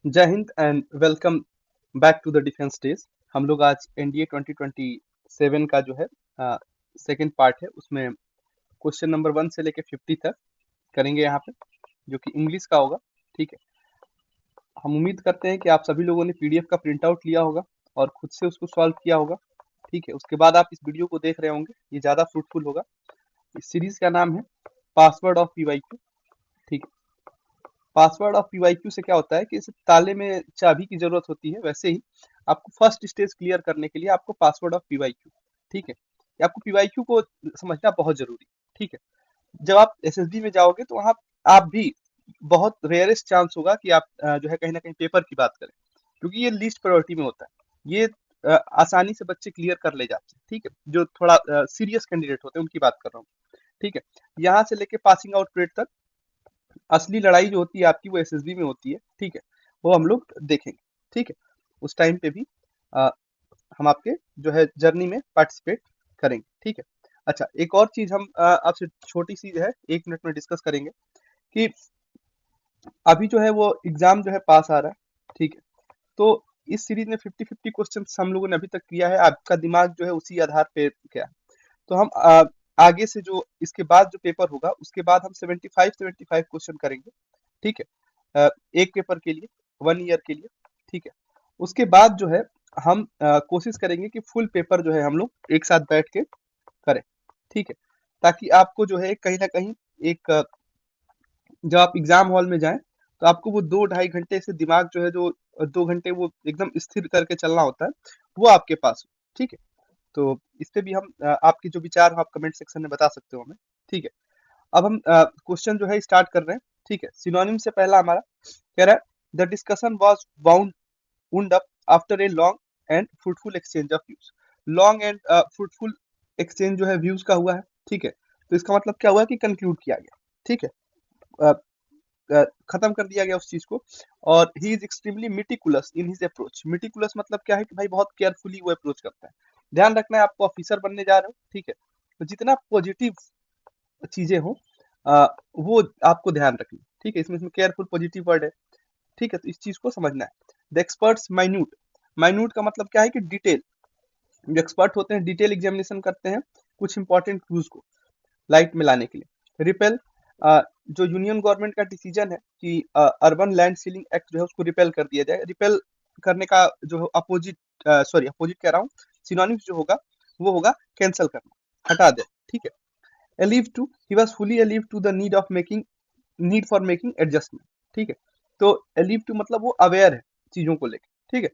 जय Hind and welcome back to the defence days. हम लोग आज एनडीए 2027 का जो है सेकंड पार्ट है, उसमें क्वेश्चन नंबर 1 से लेके 50 तक करेंगे यहाँ पे, जो कि इंग्लिश का होगा। ठीक है, हम उम्मीद करते हैं कि आप सभी लोगों ने पीडीएफ का प्रिंट आउट लिया होगा और खुद से उसको सॉल्व किया होगा। ठीक है, उसके बाद आप इस वीडियो को देख रहे होंगे, ये ज़्यादा फ्रूटफुल होगा। इस सीरीज का नाम है पासवर्ड ऑफ पीवाईक्यू। ठीक है, पासवर्ड ऑफ पीवाईक्यू से क्या होता है कि इस ताले में चाबी की जरूरत होती है, वैसे ही आपको फर्स्ट स्टेज क्लियर करने के लिए आपको पासवर्ड ऑफ पीवाईक्यू, ठीक है, कि आपको पीवाईक्यू को समझना बहुत जरूरी है। ठीक है, जब आप एसएसबी में जाओगे तो वहां आप भी बहुत रेयरेस्ट चांस होगा कि आप जो है कहीं ना कहीं पेपर की बात करें, क्योंकि ये लीस्ट प्रायोरिटी में होता है। ये आसानी से बच्चे क्लियर कर ले जाते हैं। ठीक है, जो थोड़ा सीरियस कैंडिडेट होते हैं उनकी बात कर रहा हूँ। ठीक है, यहाँ से लेके पासिंग आउट पीरियड तक असली लड़ाई जो होती है आपकी वो एसएसबी में होती है। ठीक है, वो हम लोग देखेंगे। ठीक है, उस टाइम पे भी आ, हम आपके जो है जर्नी में पार्टिसिपेट करेंगे। ठीक है, अच्छा एक और चीज हम आपसे छोटी सी जो है 1 मिनट में डिस्कस करेंगे कि अभी जो है वो एग्जाम जो है पास आ रहा है। ठीक है, तो इस सीरीज में 50-50 क्वेश्चन हम लोगों ने अभी तक किया है, आपका दिमाग जो है उसी आधार पे क्या है। तो हम आगे से जो इसके बाद जो पेपर होगा उसके बाद हम 75-75 क्वेश्चन करेंगे। ठीक है, एक पेपर के लिए, 1 ईयर के लिए। ठीक है, उसके बाद जो है हम कोशिश करेंगे कि फुल पेपर जो है हम लोग एक साथ बैठ के करें। ठीक है, ताकि आपको जो है कहीं ना कहीं एक जब आप एग्जाम हॉल में जाएं तो आपको वो 2-2.5 घंटे से दिमाग जो है जो 2 घंटे वो एकदम स्थिर करके चलना होता है, वो आपके पास हो। ठीक है, तो इस पे भी हम आपके जो विचार हो आप कमेंट सेक्शन में बता सकते हो हमें। ठीक है, अब हम क्वेश्चन जो है स्टार्ट कर रहे हैं। ठीक है, सिनोनिम से पहला हमारा कह रहा है the discussion was wound up after a long and fruitful exchange of views। Long and fruitful exchange जो है व्यूज का हुआ है। ठीक है, तो इसका मतलब क्या हुआ कि कंक्लूड किया गया। ठीक है, अ, खत्म कर दिया गया उस चीज को। और he is extremely meticulous in his approach. Meticulous मतलब क्या है कि भाई बहुत केयरफुली वो अप्रोच करता है। ध्यान रखना है, आपको ऑफिसर बनने जा रहे हो। ठीक है, तो जितना पॉजिटिव चीजें हो वो आपको ध्यान रखनी। ठीक है, इसमें केयरफुल पॉजिटिव वर्ड है। ठीक है, तो इस चीज को समझना है। द एक्सपर्ट्स माइन्यूट, माइन्यूट का मतलब क्या है कि डिटेल। जो एक्सपर्ट होते हैं डिटेल एग्जामिनेशन करते हैं कुछ इंपॉर्टेंट क्लूज को लाइट में लाने के लिए। रिपेल, जो यूनियन गवर्नमेंट का डिसीजन है कि अर्बन लैंड सीलिंग एक्ट जो है उसको रिपेल कर दिया जाए। रिपेल करने का जो अपोजिट, सॉरी अपोजिट कह रहा हूँ, सिनोनिम्स जो होगा वो होगा कैंसिल करना, हटा दे। ठीक है, alive to, he was fully alive to the need for making adjustment. ठीक है, तो अलीव टू मतलब वो अवेयर है चीजों को लेकर। ठीक है,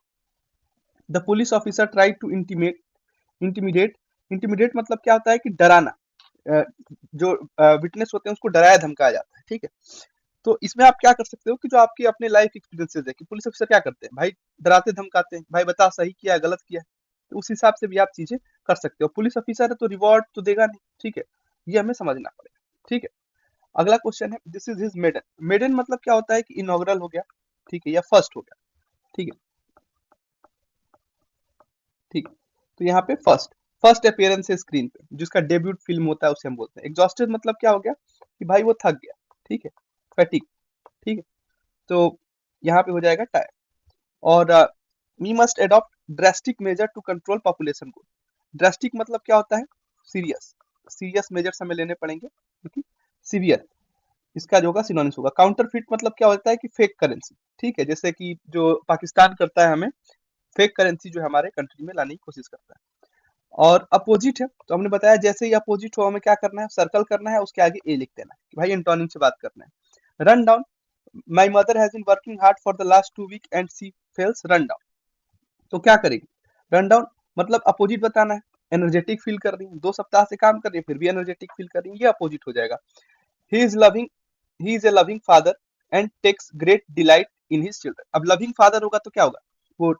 the police officer try to intimidate, intimidate मतलब क्या होता है कि डराना। अ, जो विटनेस होते हैं उसको डराया धमकाया जाता है। ठीक है, तो इसमें आप क्या कर सकते हो कि जो आपके अपने लाइफ एक्सपीरियंसेस है कि पुलिस ऑफिसर क्या करते हैं भाई, डराते धमकाते हैं, भाई बता सही किया है गलत किया है। तो उस हिसाब से भी आप चीजें कर सकते हो। पुलिस ऑफिसर है तो रिवॉर्ड तो देगा नहीं। ठीक है, ये हमें समझना पड़ेगा। ठीक है, अगला क्वेश्चन है this is his maiden. Maiden मतलब क्या होता है कि इनॉग्रल हो गया। ठीक है, या फर्स्ट हो गया। ठीक है, ठीक है, तो यहाँ पे फर्स्ट, फर्स्ट अपीयरेंस है स्क्रीन पे, जिसका डेब्यूट फिल्म होता है उसे हम बोलते हैं। एग्जॉस्टेड मतलब क्या हो गया कि भाई वो थक गया। ठीक है, फैटिक। ठीक है, तो यहाँ पे हो जाएगा टायर। और we must adopt drastic measure to control population को। ड्रेस्टिक मतलब क्या होता है, सीरियस, सीरियस मेजर्स हमें लेने पड़ेंगे क्योंकि सीवियर इसका जो होगा सिनोनिम्स होगा। काउंटरफिट मतलब क्या होता है कि फेक करेंसी। ठीक है, जैसे कि जो पाकिस्तान करता है हमें फेक करेंसी जो है हमारे कंट्री में लाने की कोशिश करता है। और अपोजिट है तो हमने बताया जैसे ही अपोजिट हो हमें क्या करना है, सर्कल करना है, उसके आगे ए लिख देना है कि भाई एंटोनिम से बात करना है। Run down, my mother has been working hard for the last 2 week and she feels run down. तो क्या करेगी, रन डाउन मतलब अपोजिट बताना है। एनर्जेटिक फील कर रही है, 2 सप्ताह से काम कर रही है फिर भी एनर्जेटिक फील कर रही है, ये अपोजिट हो जाएगा। He is loving, he is a loving father and takes great delight in his children. अब लविंग फादर होगा तो क्या होगा, वो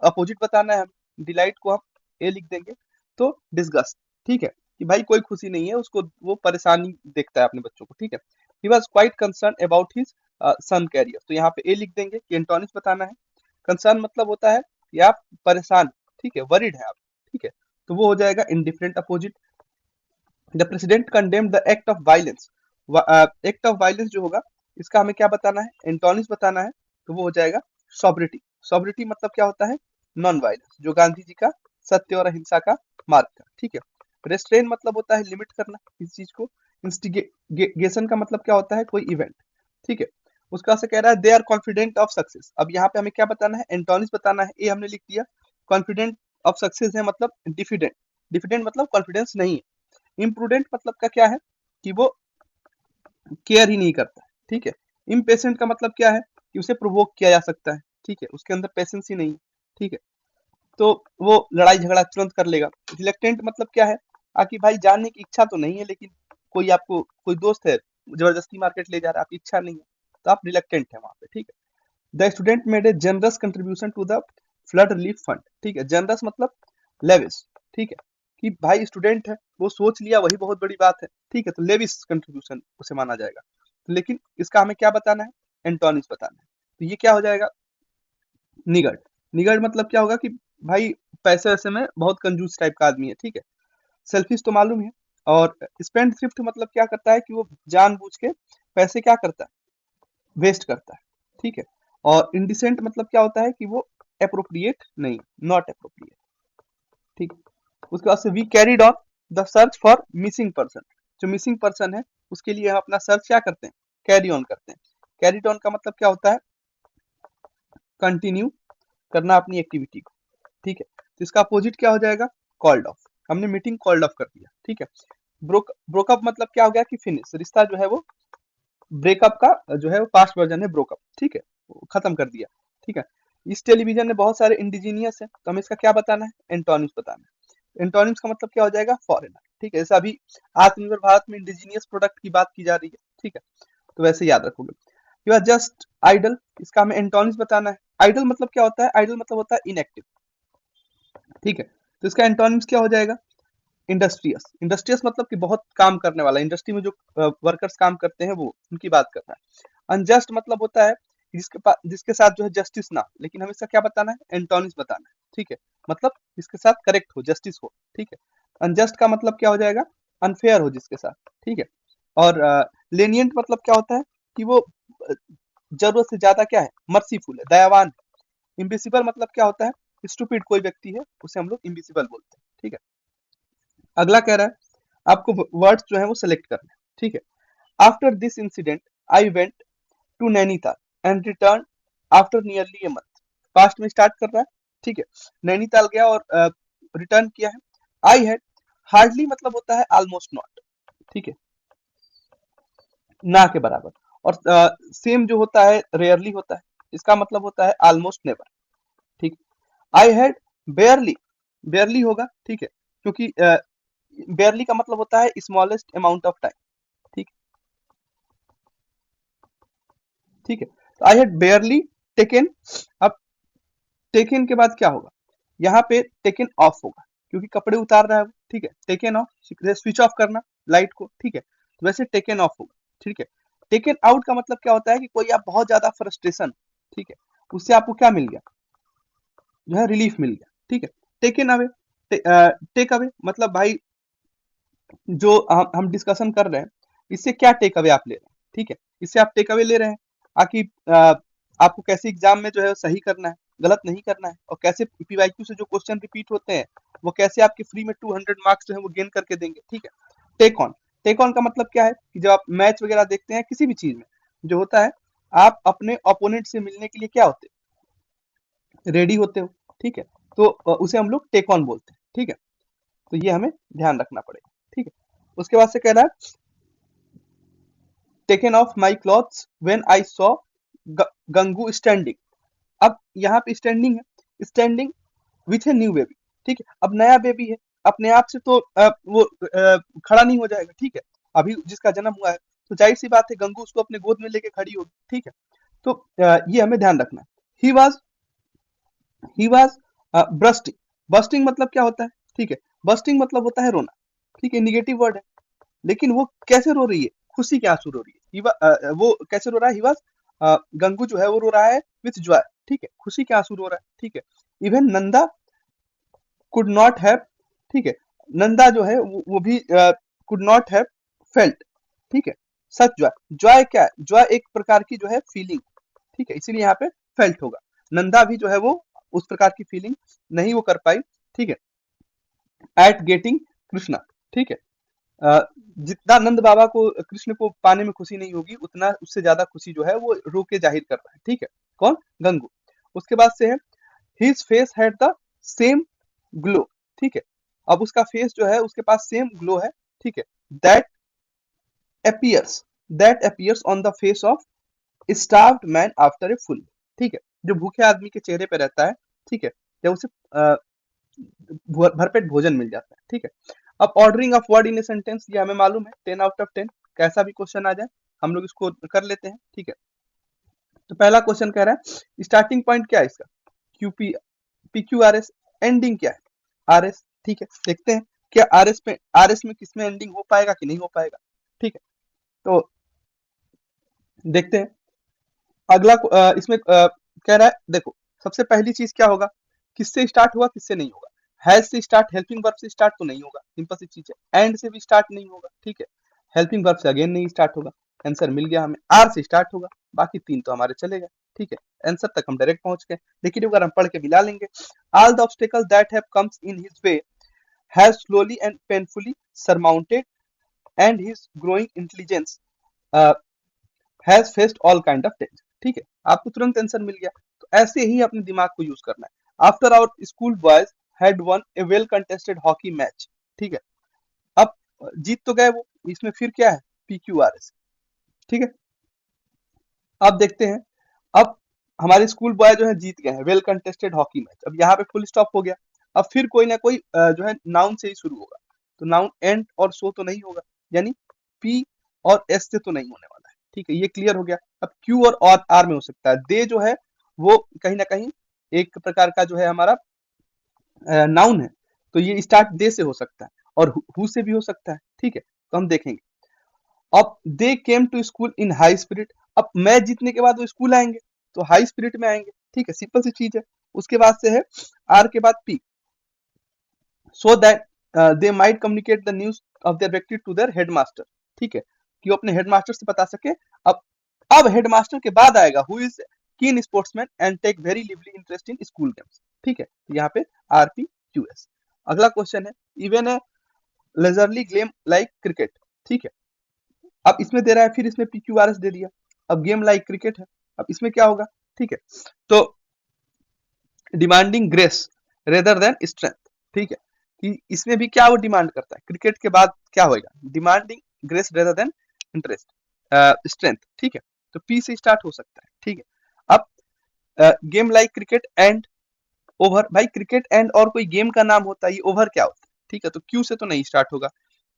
अपोजिट बताना है हम, डिलाइट को हम ए लिख देंगे। तो डिस्गस्ट, ठीक है, कि भाई कोई खुशी नहीं है उसको, वो परेशानी देखता है अपने बच्चों को। ठीक है, he was quite concern about his son career, तो यहाँ पे ए लिख देंगे कि एंटोनिम्स बताना है। कंसर्न मतलब होता है कि आप परेशान, ठीक है, वरीड है आप। ठीक है, तो वो हो जाएगा indifferent opposite. The president condemn the act of violence, act of violence जो होगा इसका हमें क्या बताना है, एंटोनिम्स बताना है। तो वो हो जाएगा सॉब्रिटी, सॉब्रिटी मतलब क्या होता है, नॉन वायलेंस, जो गांधी जी का सत्य और अहिंसा का मार्ग था, ठीक है। रेस्ट्रेन मतलब होता है लिमिट करना किसी चीज को। इंस्टिगेशन का मतलब क्या होता है, कोई इवेंट, ठीक है। उसका से कह रहा है they are confident of success. अब यहाँ पे हमें क्या बताना है, एंटोनिम्स बताना है, ये हमने लिख दिया। कॉन्फिडेंट ऑफ सक्सेस है मतलब डिफिडेंट, डिफिडेंट मतलब कॉन्फिडेंस नहीं है। इम्प्रूडेंट मतलब का क्या है कि वो केयर ही नहीं करता है, ठीक है। इम्पेशेंट का मतलब क्या है कि उसे प्रोवोक किया जा सकता है, ठीक है, उसके अंदर पेशेंस ही नहीं है, ठीक है, तो वो लड़ाई झगड़ा तुरंत कर लेगा। रिलेक्टेंट मतलब क्या है, आपकी भाई जानने की इच्छा तो नहीं है, लेकिन कोई आपको कोई दोस्त है जबरदस्ती मार्केट ले जा रहा है, आपकी इच्छा नहीं है, तो आप रिलेक्टेंट है वहां पे, ठीक है। The student made a generous contribution to the flood relief fund, ठीक है। जनरस मतलब लेविस, ठीक है, कि भाई स्टूडेंट है वो सोच लिया वही बहुत बड़ी बात है, ठीक है, तो लेविस कंट्रीब्यूशन उसे माना जाएगा। लेकिन इसका हमें क्या बताना है, एंटोनिम्स बताना है। तो ये क्या हो जाएगा, निगर्ड। निगर्ड मतलब क्या होगा कि भाई पैसे वैसे में बहुत कंजूस टाइप का आदमी है, ठीक है। सेल्फिश तो मालूम है। और स्पेंड थ्रिफ्ट मतलब क्या करता है कि वो जानबूझ के पैसे क्या करता है, वेस्ट करता है, ठीक है। और इंडिसेंट मतलब क्या होता है कि वो अप्रोप्रिएट नहीं, नॉट अप्रोप्रिएट, ठीक है। उसके बाद से we carried on the search for missing person, जो मिसिंग पर्सन है उसके लिए हम अपना सर्च क्या करते हैं, कैरी ऑन करते हैं। कैरिड ऑन का मतलब क्या होता है, कंटिन्यू करना अपनी एक्टिविटी को, ठीक है। तो इसका अपोजिट क्या हो जाएगा, कॉल्ड ऑफ। हमने मीटिंग कॉल्ड ऑफ कर दिया, ठीक है। ब्रोकअप मतलब क्या हो गया कि फिनिश, रिश्ता जो है वो, ब्रेकअप का जो है वो पास्ट वर्जन है ब्रोकअप, ठीक है, वो खत्म कर दिया, ठीक है। इस टेलीविजन में बहुत सारे इंडिजीनियस है, तो हमें इसका क्या बताना है, एंटोनिम्स बताना है। एंटोनिम्स का मतलब क्या हो जाएगा, फॉरेनर, ठीक है। जैसे अभी आत्मनिर्भर भारत में इंडिजीनियस प्रोडक्ट की बात की जा रही है, ठीक है, तो वैसे याद रखोगे। यू आर जस्ट आइडल, इसका हमें एंटोनिम्स बताना है। आइडल मतलब क्या होता है, आइडल मतलब होता है इनएक्टिव, ठीक है। तो इसका एंटोनिम्स क्या हो जाएगा, इंडस्ट्रियस। इंडस्ट्रियस मतलब कि बहुत काम करने वाला, इंडस्ट्री में जो वर्कर्स काम करते हैं वो, उनकी बात कर रहा है। अनजस्ट मतलब होता है जिसके पास, जिसके साथ जो है जस्टिस ना, लेकिन हमें इसका क्या बताना है, एंटोनिम्स बताना है, ठीक है। मतलब जिसके साथ करेक्ट हो, जस्टिस हो, ठीक है। अनजस्ट का मतलब क्या हो जाएगा, अनफेयर हो जिसके साथ, ठीक है। और लेनियंट मतलब क्या होता है कि वो जरूरत से ज्यादा क्या है, मर्सीफुल है, दयावान है। इम्बिसिबल मतलब क्या होता है, स्टूपिड कोई व्यक्ति है उसे हम लोग इम्बिसिबल बोलते हैं, ठीक है। अगला कह रहा है आपको वर्ड्स जो है वो सिलेक्ट करने हैं, ठीक है। After this incident I went to Nainital and return after nearly a month. Past में स्टार्ट कर रहा है, ठीक है। नैनीताल गया और रिटर्न किया है। आई हैड, हार्डली मतलब होता है ऑलमोस्ट नॉट, ठीक है, ना के बराबर। और सेम जो होता है रेयरली होता है, इसका मतलब होता है ऑलमोस्ट नेवर, ठीक। आई हैड बेयरली, बेयरली होगा, ठीक है, क्योंकि बेयरली का मतलब होता है स्मॉलेस्ट अमाउंट ऑफ टाइम, ठीक, ठीक है। तो आई हैड बेयरली टेकन। अब टेकन के बाद क्या होगा, यहाँ पे टेकन ऑफ होगा क्योंकि कपड़े उतार रहा है वो, ठीक है। टेकन ऑफ, स्विच ऑफ करना लाइट को, ठीक है, तो वैसे टेकन ऑफ होगा, ठीक है। टेकन आउट का मतलब क्या होता है कि कोई आप बहुत ज्यादा फ्रस्ट्रेशन, ठीक है, उससे आपको क्या मिल गया, जो है रिलीफ मिल गया, ठीक है। टेकन अवे, टेक अवे मतलब भाई जो हम डिस्कशन कर रहे हैं इससे क्या टेक अवे आप ले रहे हैं, ठीक है, इससे आप टेक अवे ले रहे हैं आकि आपको कैसे एग्जाम में जो है सही करना है, गलत नहीं करना है, और कैसे पीवाईक्यू से जो क्वेश्चन रिपीट होते हैं वो कैसे आपके फ्री में 200 मार्क्स जो है वो गेन करके देंगे, ठीक है। टेक ऑन, टेक ऑन का मतलब क्या है कि जब आप मैच वगैरह देखते हैं किसी भी चीज में जो होता है, आप अपने ओपोनेंट से मिलने के लिए क्या होते हैं, रेडी होते हो, ठीक है। तो उसे हम लोग टेक ऑन बोलते हैं, ठीक है। तो ये हमें ध्यान रखना पड़ेगा, ठीक है। उसके बाद से कह रहा है taken of my clothes when I saw Gangu standing. अब यहाँ पे स्टैंडिंग है, standing with a new baby, ठीक है। अब नया बेबी है, अपने आप से तो वो खड़ा नहीं हो जाएगा, ठीक है, अभी जिसका जन्म हुआ है, तो जाहिर सी बात है गंगू उसको अपने गोद में लेके खड़ी होगी, ठीक है। तो ये हमें ध्यान रखना है। ही वाज ब्रस्टिंग, बस्टिंग मतलब क्या होता है, ठीक है, बस्टिंग मतलब होता है रोना, ठीक है, निगेटिव वर्ड है। लेकिन वो कैसे रो रही है, खुशी के आंसू रो रही है। वो कैसे रो रहा है, ही वाज, गंगू जो है वो रो रहा है विथ जॉय, ठीक है, खुशी के आंसू रो रहा है, ठीक है। Even Nanda could not have, ठीक है, नंदा जो है वो भी कुड नॉट हैव फेल्ट, ठीक है, सच जॉय। जॉय क्या है, जॉय एक प्रकार की जो है फीलिंग, ठीक है, इसीलिए यहाँ पे फेल्ट होगा। नंदा भी जो है वो उस प्रकार की फीलिंग नहीं वो कर पाई, ठीक है, एट गेटिंग कृष्णा, ठीक है। जितना नंद बाबा को कृष्ण को पाने में खुशी नहीं होगी, उतना उससे ज्यादा खुशी जो है वो रो के जाहिर कर रहा है, ठीक है। कौन? गंगू। उसके बाद से है his face had the same glow, ठीक है। अब उसका फेस जो है उसके पास सेम ग्लो है, ठीक है। That appears that appears on the face of starved man after a full, ठीक है, जो भूखे आदमी के चेहरे पे रहता है, ठीक है, जब उसे भरपेट भोजन मिल जाता है, ठीक है। अब ordering of word in a sentence, ये हमें मालूम है 10 out of 10, कैसा भी क्वेश्चन आ जाए हम लोग इसको कर लेते हैं, ठीक है। तो पहला क्वेश्चन कह रहा है स्टार्टिंग पॉइंट क्या है इसका, Q P P Q R S, ending क्या है आर एस, ठीक है। देखते हैं क्या आर एस में किस में एंडिंग हो पाएगा कि नहीं हो पाएगा, ठीक है। तो देखते हैं अगला इसमें कह रहा है, देखो सबसे पहली चीज क्या होगा, किससे स्टार्ट हुआ किससे नहीं होगा। हैज से स्टार्ट, हेल्पिंग वर्ब से स्टार्ट तो नहीं होगा, सिंपल सी चीज है। एंड से भी स्टार्ट नहीं होगा, ठीक है। हेल्पिंग वर्ब से अगेन नहीं स्टार्ट होगा। आंसर मिल गया हमें, आर से स्टार्ट होगा, बाकी तीन तो हमारे चलेगा, ठीक है। आंसर तक हम डायरेक्ट पहुंच गए। लेकिन अगर हम पढ़ के मिला लेंगे, all the obstacle that have comes in his way has slowly and painfully surmounted and his growing intelligence has faced all kind of danger, ठीक है। आपको तुरंत आंसर मिल गया। तो ऐसे ही अपने दिमाग को यूज करना है। After our school boys had won a well contested hockey match, ठीक है। अब जीत तो गए वो, इसमें फिर क्या है, पी क्यू आर एस, ठीक है। अब देखते हैं, अब हमारे स्कूल बॉय जो है जीत गए हैं, वेल कंटेस्टेड हॉकी मैच। अब यहाँ पे फुल स्टॉप हो गया। अब फिर कोई ना कोई जो है नाउन से ही शुरू होगा। तो नाउन एंड और सो तो नहीं होगा, यानी पी और एस से तो नहीं होने वाला है, ठीक है, ये क्लियर हो गया। अब क्यू और आर में हो सकता है। दे जो है वो कहीं ना कहीं एक प्रकार का जो है हमारा नाउन है, तो ये स्टार्ट दे से हो सकता है और हु से भी हो सकता है, ठीक है। तो हम देखेंगे। अब they came to school in high spirit, अब मैच जीतने के बाद वो स्कूल आएंगे तो हाई स्पिरिट में आएंगे, ठीक है, सिंपल सी चीज है। उसके बाद से है आर के बाद P, so that they might communicate the news of their व्यक्ति टू देयर हेडमास्टर, ठीक है, कि वो अपने हेडमास्टर से बता सके। अब हेडमास्टर के बाद आएगा who is keen sportsman and take very lively interest in school games, ठीक है। तो यहाँ पे आर पी क्यू एस। अगला क्वेश्चन है even a leisurely game like cricket, ठीक है। अब इसमें दे रहा है, फिर इसमें PQRS दे दिया। अब गेम लाइक क्रिकेट है, अब इसमें क्या होगा, ठीक है। तो demanding grace rather than strength, ठीक है, कि इसमें भी क्या वो डिमांड करता है, क्रिकेट के बाद क्या होगा, demanding grace rather then interest strength, ठीक है। तो पी से स्टार्ट हो सकता है, ठीक है। अब game like cricket and over, भाई क्रिकेट एंड और कोई गेम का नाम होता है, ये ओवर क्या होता है, ठीक है। तो क्यू से तो नहीं स्टार्ट होगा।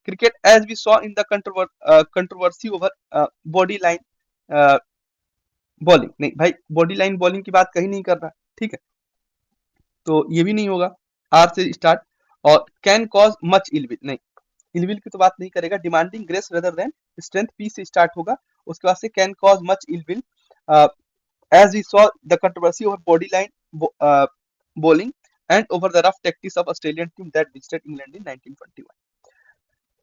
Cricket as we saw in the controversy over body line bowling, नहीं भाई बॉडी लाइन बॉलिंग की बात कहीं नहीं कर रहा, ठीक है। तो ये भी नहीं होगा, आर से स्टार्ट। और कैन कॉज मच इलविल, नहीं इलविल की तो बात नहीं करेगा। Demanding grace rather than strength, P से स्टार्ट होगा। उसके बाद से can cause much ill will as we saw the controversy over body line bowling and over the rough tactics of Australian team that visited England in 1921.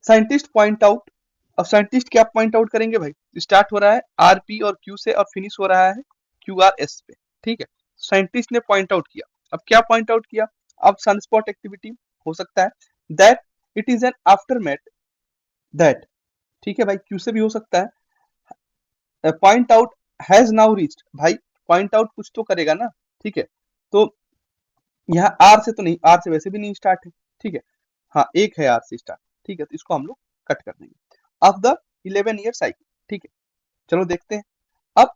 Scientist point out, अब scientist क्या point out करेंगे भाई, start हो रहा है R P और Q से और फिनिश हो रहा है क्यू आर एस पे, ठीक है। साइंटिस्ट ने पॉइंट आउट किया। अब क्या पॉइंट आउट किया, अब सनस्पॉट एक्टिविटी हो सकता है, that it is an aftermath that, ठीक है भाई, क्यू से भी हो सकता है। Point out has now reached, भाई पॉइंट आउट कुछ तो करेगा ना, ठीक है। तो यहाँ आर से तो नहीं, आर से वैसे भी नहीं स्टार्ट है, ठीक है। हाँ एक है आर से स्टार्ट, ठीक है, तो इसको हम लोग कट कर देंगे। ऑफ द 11 ईयर साइकिल, ठीक है। चलो देखते हैं। अब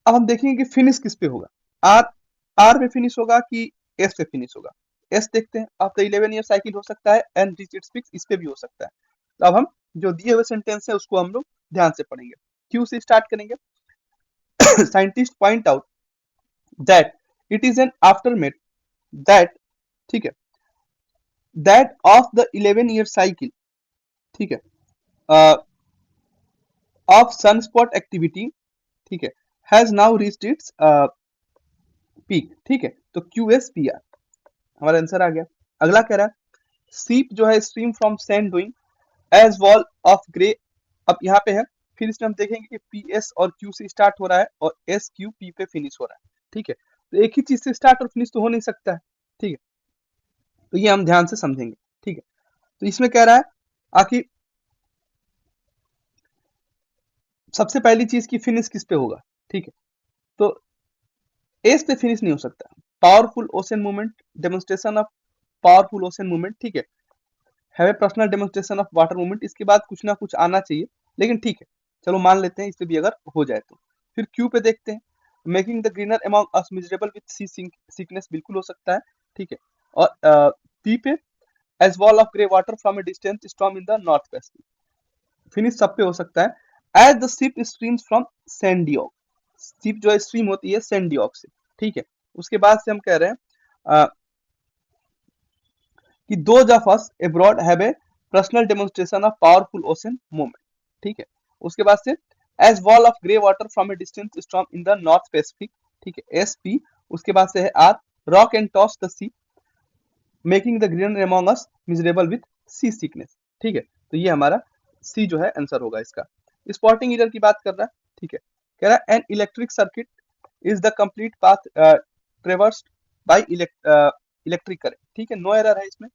अब हम देखेंगे कि फिनिश किस पे होगा, आर आर पे फिनिश होगा कि एस पे फिनिश होगा। एस देखते हैं, ऑफ द 11 ईयर साइकिल हो सकता है, एंड रीच इट्स पीक इस पे भी हो सकता है। तो अब हम जो दिए हुए सेंटेंस है उसको हम लोग ध्यान से पढ़ेंगे। क्यू से स्टार्ट करेंगे। Scientist point out that it is an aftermath that, ठीक है, that of the 11 year cycle, ठीक है, ऑफ सनस्पॉट एक्टिविटी, ठीक है, has now reached its peak, ठीक है। तो क्यू एस पी आर हमारा आंसर आ गया। अगला कह रहा है सीप जो है stream from sand doing as wall of grey. अब यहाँ पे है, फिर इसमें हम देखेंगे कि पी एस और क्यू से स्टार्ट हो रहा है और एस क्यू पी पे फिनिश हो रहा है, ठीक है। तो एक ही चीज से स्टार्ट और फिनिश तो हो नहीं सकता है, ठीक है। तो ये हम ध्यान से समझेंगे, ठीक है। तो इसमें कह रहा है आखिर सबसे पहली चीज की फिनिश किस पे होगा, ठीक है। तो एस पे फिनिश नहीं हो सकता। Powerful ocean movement, demonstration of powerful ocean movement, ठीक है। Have a personal demonstration of water movement, इसके बाद कुछ ना कुछ आना चाहिए, लेकिन ठीक है, चलो मान लेते हैं इस पे भी अगर हो जाए तो। फिर क्यू पे देखते हैं, making the greener among us miserable with sea sickness, बिल्कुल हो सकता है, ठीक है। और पी पे as wall of grey water from a distance storm in the north west, finish सब पे हो सकता है। As the ship streams from San Diego, ship जो है स्ट्रीम होती है सैंडियोक से, ठीक है। उसके बाद से हम कह रहे हैं कि those of us abroad have a personal demonstration of powerful ocean movement, ठीक है। उसके बाद से as wall of grey water from a distance storm in the North Pacific, ठीक है, एस पी। उसके बाद से है R, rock and toss the sea making the greener among us miserable with sea sickness, ठीक है। तो ये हमारा सी जो है आंसर होगा इसका। स्पॉटिंग एरर की बात कर रहा है, ठीक है। कह रहा है an electric circuit is the complete path traversed by electric current, ठीक है, नो एरर है इसमें।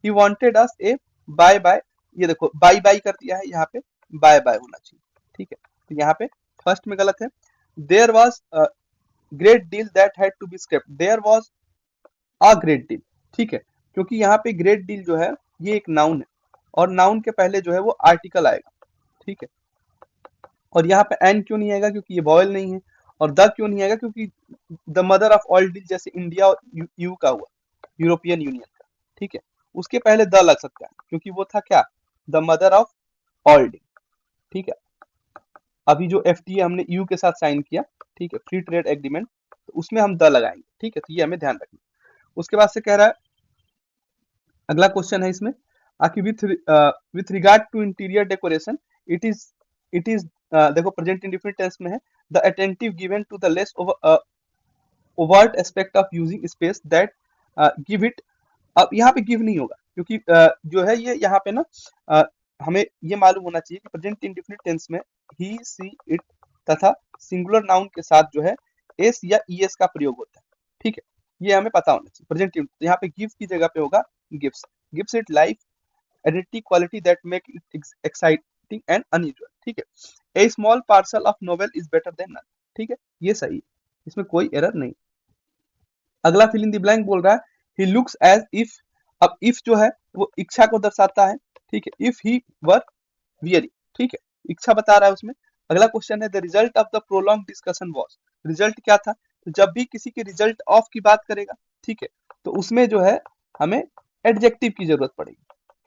He wanted us a bye bye, ये देखो बाय बाय कर दिया है, यहाँ पे बाय बाय होना चाहिए, ठीक है। तो यहाँ पे फर्स्ट में गलत है। There was great deal that had to be scrapped, there was a great deal, ठीक है, क्योंकि यहाँ पे ग्रेट डील जो है ये एक नाउन है, और नाउन के पहले जो है वो आर्टिकल आएगा, ठीक है। और यहाँ पे एन क्यों नहीं आएगा, क्योंकि ये वॉयल नहीं है। और द क्यों नहीं आएगा, क्योंकि the mother of all deal जैसे इंडिया और यू का हुआ, यूरोपियन यूनियन का, ठीक है, उसके पहले द लग सकता है, क्योंकि वो था क्या, the mother of all deal, ठीक है। अभी जो एफटीए हमने यू के साथ साइन किया, ठीक है, फ्री ट्रेड एग्रीमेंट, तो उसमें हम द लगाएंगे, ठीक है। तो ये हमें ध्यान रखना। उसके बाद से कह रहा है, अगला क्वेश्चन है इसमें आकि with regard to interior decoration it is देखो प्रेजेंट इंडिफिनिट टेंस में है, the attentive given to the less overt aspect of using space that give it. अब यहाँ पे गिव नहीं होगा, क्योंकि जो है ये यहाँ पे ना हमें ये मालूम होना चाहिए कि प्रेजेंट इंडिफिनिट टेंस में ही सी इट तथा सिंगुलर नाउन के साथ जो है एस या ईएस का प्रयोग होता है, ठीक है, ये हमें पता होना चाहिए। प्रेजेंट यहाँ पे गिव की जगह पे होगा gives, gives it life additive quality that make it exciting and unusual, ठीक है। A small parcel of novel is better than none, ठीक है, ये सही है, इसमें कोई एरर नहीं। अगला फिल इन द ब्लैंक बोल रहा है ही लुक्स एज इफ, अब इफ जो है वो इच्छा को दर्शाता है, ठीक है, इफ ही वर वियरी, ठीक है, इच्छा बता रहा है उसमें। अगला क्वेश्चन है the result of the prolong discussion was, result क्या था, तो जब भी किसी के रिजल्ट ऑफ की बात करेगा, ठीक है, तो उसमें जो है हमें एडजेक्टिव की जरूरत पड़ेगी,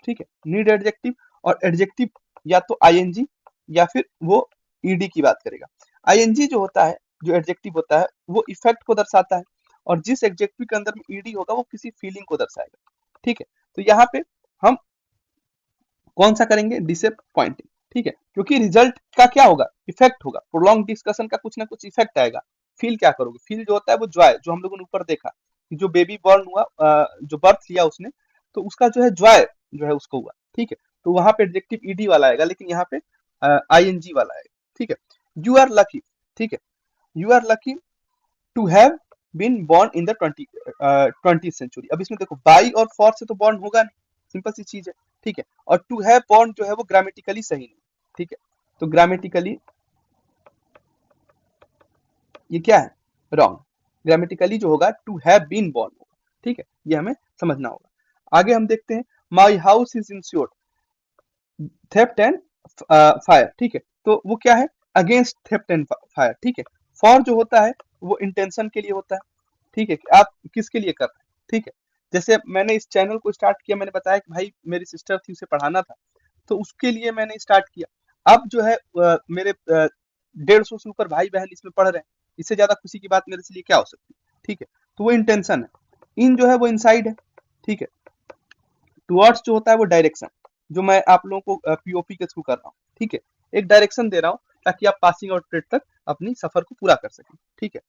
ठीक है, नीड एडजेक्टिव। और एडजेक्टिव या तो आईएनजी या फिर वो ईडी की बात करेगा। आईएनजी जो होता है, जो एडजेक्टिव होता है, वो इफेक्ट को दर्शाता है, और जिस एडजेक्टिव के अंदर में ईडी होगा वो किसी फीलिंग को दर्शाएगा, ठीक है। तो यहाँ पे हम कौन सा करेंगे, डिसअपॉइंटिंग, ठीक है, क्योंकि रिजल्ट का क्या होगा, इफेक्ट होगा, प्रोलॉन्ग डिस्कशन का कुछ ना कुछ इफेक्ट आएगा। फील क्या करोगे, फील जो होता है वो जॉय, जो हम लोगों ने ऊपर देखा कि जो बेबी बॉर्न हुआ, जो बर्थ लिया उसने, तो उसका जो है जॉय जो है उसको हुआ, ठीक है। तो वहां पे एडजेक्टिव ईडी वाला आएगा, लेकिन यहाँ पे आईएनजी वाला आएगा, ठीक है। यू आर लकी, ठीक है, you are lucky to have been born in the 20th century. अब इसमें देखो बाई और फॉर से तो बॉर्न होगा नहीं, सिंपल सी चीज है, ठीक है। और टू हैव बॉर्न जो है वो ग्रामेटिकली सही नहीं, ठीक है। तो ग्रामेटिकली ये क्या है, रॉन्ग। ग्रामेटिकली जो होगा टू हैव बीन बॉर्न होगा, ठीक है, ये हमें समझना होगा। आगे हम देखते हैं my house is insured theft and fire, ठीक है, तो वो क्या है, अगेंस्ट थेफ्ट एंड फायर, ठीक है। फॉर जो होता है वो इंटेंशन के लिए होता है, ठीक है, कि आप किसके लिए कर रहे हैं, ठीक है। जैसे मैंने इस चैनल को स्टार्ट किया, मैंने बताया कि भाई मेरी सिस्टर थी, उसे पढ़ाना था, तो उसके लिए मैंने स्टार्ट किया। अब जो है मेरे 150 से ऊपर भाई बहन इसमें पढ़ रहे हैं, इससे ज्यादा खुशी की बात मेरे लिए क्या हो सकती है, ठीक है। तो वो इंटेंशन है। इन जो है वो इनसाइड है, ठीक है। टुवर्ड्स जो होता है वो डायरेक्शन, जो मैं आप लोगों को पीओपी के थ्रू कर रहा हूँ, ठीक है, एक डायरेक्शन दे रहा हूँ ताकि आप पासिंग आउट पीरियड तक अपनी सफर को पूरा कर सकें, ठीक है।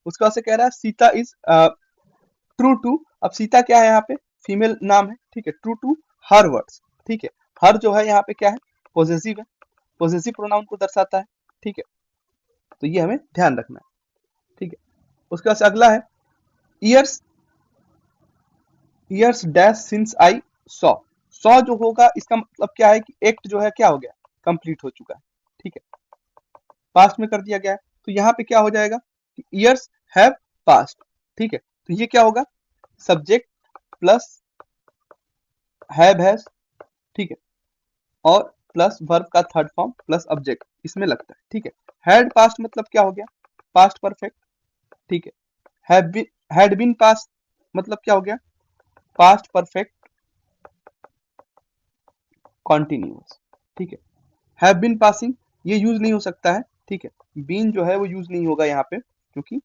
उसका से कह रहा है सीता इज ट्रू टू, अब सीता क्या है यहाँ पे, फीमेल नाम है, ठीक है, ट्रू टू हर वर्ड्स, ठीक है। हर जो है यहाँ पे क्या है, पॉजेसिव है, पॉजेसिव प्रोनाउन को दर्शाता है, ठीक है। तो ये हमें ध्यान रखना है, ठीक है। उसके बाद अगला है years years dash since I saw, saw जो होगा इसका मतलब क्या है कि एक्ट जो है क्या हो गया, कंप्लीट हो चुका है, ठीक है, पास्ट में कर दिया गया है। तो यहाँ पे क्या हो जाएगा कि ईयर्स हैव पास्ट, ठीक है, तो ये क्या होगा, सब्जेक्ट प्लस हैव, ठीक है, और प्लस वर्ब का थर्ड फॉर्म प्लस ऑब्जेक्ट इसमें लगता है, ठीक है। हैड पास्ट मतलब क्या हो गया, पास्ट परफेक्ट, ठीक है। Have been, had been past मतलब क्या हो गया, पास्ट परफेक्ट कॉन्टिन्यूअस, ठीक है। हैव बीन पासिंग ये यूज नहीं हो सकता है, ठीक है, बीन जो है वो यूज नहीं होगा यहाँ पे क्योंकि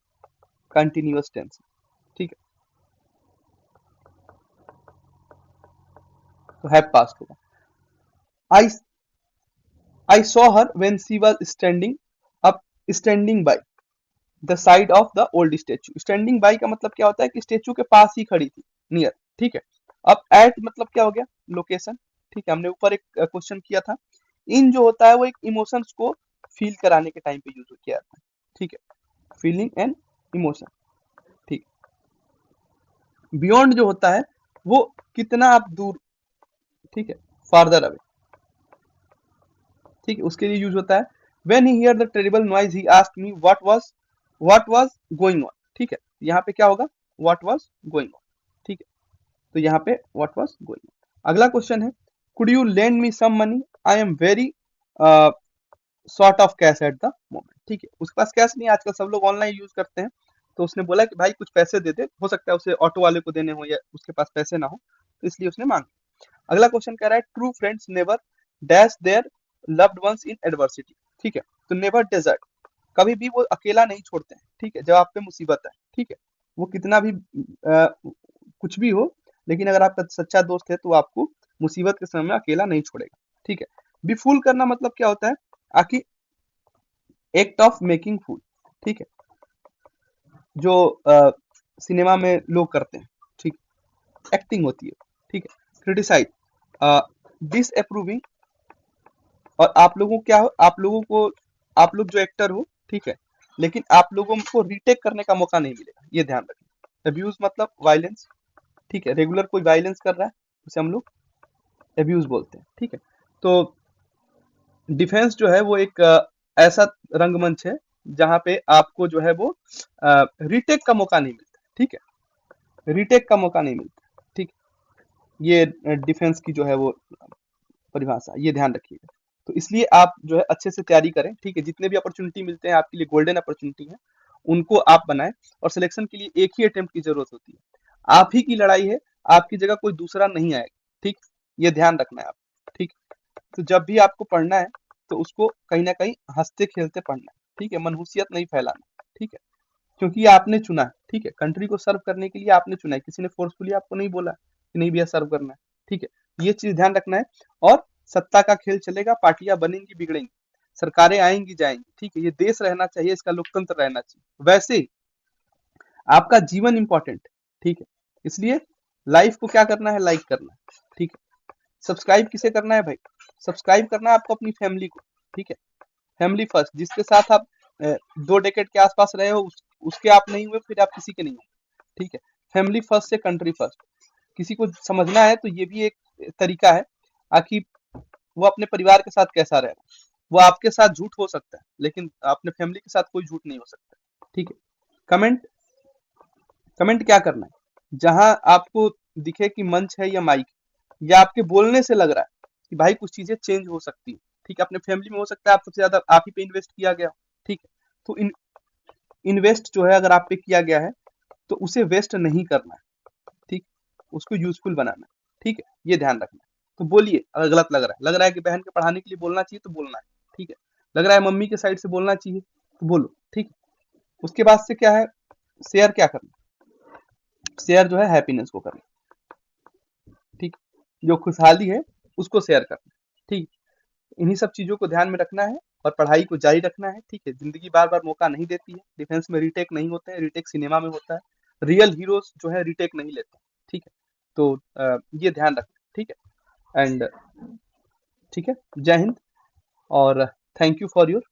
कंटिन्यूअस टेंस, ठीक है, तो हैव पास्ट होगा। I I saw her when she was standing up, standing by the side of the old statue, standing by का मतलब क्या होता है कि स्टेचू के पास ही खड़ी थी, नियर, ठीक है। अब एट मतलब क्या हो गया, लोकेशन, ठीक है, हमने ऊपर एक क्वेश्चन किया था। इन जो होता है वो एक इमोशंस को फील कराने के टाइम पे यूज किया जाता है, ठीक है, फीलिंग एंड इमोशन, ठीक। बियॉन्ड जो होता है वो कितना आप दूर, ठीक है, फार्दर अवे, ठीक है, उसके लिए यूज होता है। When he here the terrible noise he asked me what was going on, ठीक है, यहाँ पे क्या होगा, व्हाट वाज गोइंग ऑन, ठीक है, तो यहाँ पे व्हाट वाज गोइंग ऑन। अगला क्वेश्चन है, could you lend me some money, I am very short of cash at the moment, ठीक है, उसके पास कैश नहीं है, आजकल सब लोग ऑनलाइन यूज करते हैं, तो उसने बोला कि भाई कुछ पैसे दे दे, हो सकता है उसे ऑटो वाले को देने हो या उसके पास पैसे ना हो, तो इसलिए उसने मांगे। अगला क्वेश्चन कह रहा है, true friends never dash their loved ones in adversity, ठीक है, तो नेवर डेजर्ट कभी भी वो अकेला नहीं छोड़ते हैं, ठीक है, जब आप पे मुसीबत है, ठीक है, वो कितना भी कुछ भी हो, लेकिन अगर आपका सच्चा दोस्त है तो वो आपको मुसीबत के समय में अकेला नहीं छोड़ेगा, ठीक है। बी फूल करना मतलब क्या होता है, आखिर एक्ट ऑफ मेकिंग फूल, ठीक है, जो सिनेमा में लोग करते हैं, ठीक, एक्टिंग होती है, ठीक है। क्रिटिसाइज डिसअप्रूविंग, और आप लोगों क्या हो, आप लोगों को, आप लोग जो एक्टर हो, ठीक है, लेकिन आप लोगों को रीटेक करने का मौका नहीं मिलेगा, ये ध्यान रखना। अब्यूज मतलब वायलेंस, ठीक है, रेगुलर कोई वायलेंस कर रहा है उसे हम लोग अब्यूज बोलते हैं, ठीक है। तो डिफेंस जो है वो एक ऐसा रंगमंच है जहां पे आपको जो है वो रीटेक का मौका नहीं मिलता, ठीक है, रीटेक का मौका नहीं मिलता, ठीक, ये डिफेंस की जो है वो परिभाषा, ये ध्यान रखिएगा। तो इसलिए आप जो है अच्छे से तैयारी करें, ठीक है, जितने भी अपॉर्चुनिटी मिलते हैं आपके लिए गोल्डन अपॉर्चुनिटी है, उनको आप बनाएं, और सिलेक्शन के लिए एक ही अटेम्प्ट की जरूरत होती है, आप ही की लड़ाई है, आपकी जगह कोई दूसरा नहीं आएगा, ठीक, ये ध्यान रखना है आप, ठीक। तो जब भी आपको पढ़ना है तो उसको कहीं ना कहीं हंसते खेलते पढ़ना है, ठीक है, मनहूसियत नहीं फैलाना, ठीक है, क्योंकि ये आपने चुना है, ठीक है, कंट्री को सर्व करने के लिए आपने चुना है, किसी ने फोर्सफुली आपको नहीं बोला कि नहीं भैया सर्व करना है, ठीक है, ये चीज ध्यान रखना है। और सत्ता का खेल चलेगा, पार्टियां बनेंगी बिगड़ेंगी, सरकारें आएंगी जाएंगी, ठीक है, ये देश रहना चाहिए, इसका लोकतंत्र रहना चाहिए, वैसे ही आपका जीवन इंपॉर्टेंट है, ठीक है, इसलिए लाइफ को क्या करना है, लाइक करना है, ठीक है। सब्सक्राइब किसे करना है भाई, सब्सक्राइब करना है आपको अपनी फैमिली को, ठीक है, फैमिली फर्स्ट, जिसके साथ आप 2 डेकेड के आसपास रहे हो उसके आप नहीं हुए, फिर आप किसी के नहीं हो, ठीक है। फैमिली फर्स्ट से कंट्री फर्स्ट, किसी को समझना है तो ये भी एक तरीका है, आखिर वो अपने परिवार के साथ कैसा रह रहा है, वो आपके साथ झूठ हो सकता है लेकिन अपने फैमिली के साथ कोई झूठ नहीं हो सकता, ठीक है। कमेंट, कमेंट क्या करना है, जहां आपको दिखे कि मंच है या माइक, या आपके बोलने से लग रहा है कि भाई कुछ चीजें चेंज हो सकती है, ठीक है, अपने फैमिली में हो सकता है आप सबसे ज्यादा आप ही पे इन्वेस्ट किया गया हो, ठीक है, तो इन्वेस्ट जो है अगर आप पे किया गया है तो उसे वेस्ट नहीं करना है, ठीक, उसको यूजफुल बनाना है, ठीक है, ये ध्यान रखना है। तो बोलिए, अगर गलत लग रहा है कि बहन के पढ़ाने के लिए बोलना चाहिए तो बोलना है, ठीक है, लग रहा है मम्मी के साइड से बोलना चाहिए तो बोलो, ठीक है। उसके बाद से क्या है, शेयर क्या करना, शेयर जो है हैप्पीनेस को करना, ठीक, जो खुशहाली है उसको शेयर करना, ठीक, इन्हीं सब चीजों को ध्यान में रखना है और पढ़ाई को जारी रखना है, ठीक है। जिंदगी बार बार मौका नहीं देती है, डिफेंस में रीटेक नहीं होते हैं, रीटेक सिनेमा में होता है, रियल हीरोज जो है रीटेक नहीं लेते, ठीक है। तो ये ध्यान रखना, ठीक है, एंड ठीक है, जय हिंद और थैंक यू फॉर योर